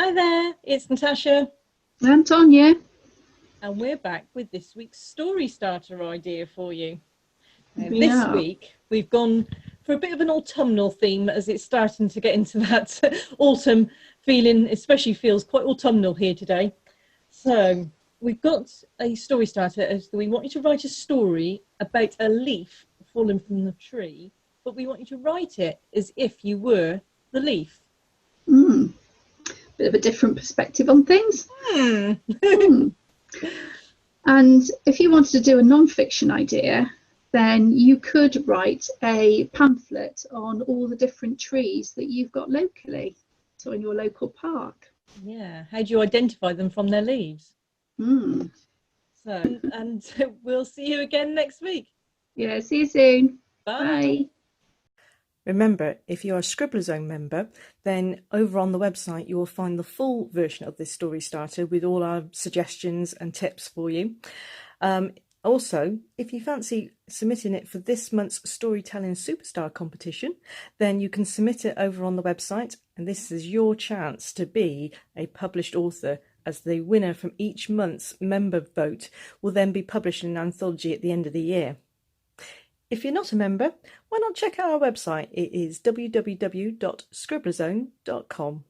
Hi there, it's Natasha, And Tonya, and we're back with this week's story starter idea for you. Now, we this are. week we've gone for a bit of an autumnal theme as it's starting to get into that autumn feeling, especially feels quite autumnal here today. So, we've got a story starter as we want you to write a story about a leaf falling from the tree, but we want you to write it as if you were the leaf. Mm, bit of a different perspective on things. Hmm. Mm. And if you wanted to do a non-fiction idea, then you could write a pamphlet on all the different trees that you've got locally, so in your local park. Yeah, how do you identify them from their leaves? Mm. And we'll see you again next week. Yeah, see you soon. Bye. Bye. Remember, if you're a Scribbler Zone member, then over on the website you will find the full version of this story starter with all our suggestions and tips for you. Also, if you fancy submitting it for this month's Storytelling Superstar competition, then you can submit it over on the website, and this is your chance to be a published author, as the winner from each month's member vote will then be published in an anthology at the end of the year. If you're not a member, why not check out our website? It is www.scribblerzone.com.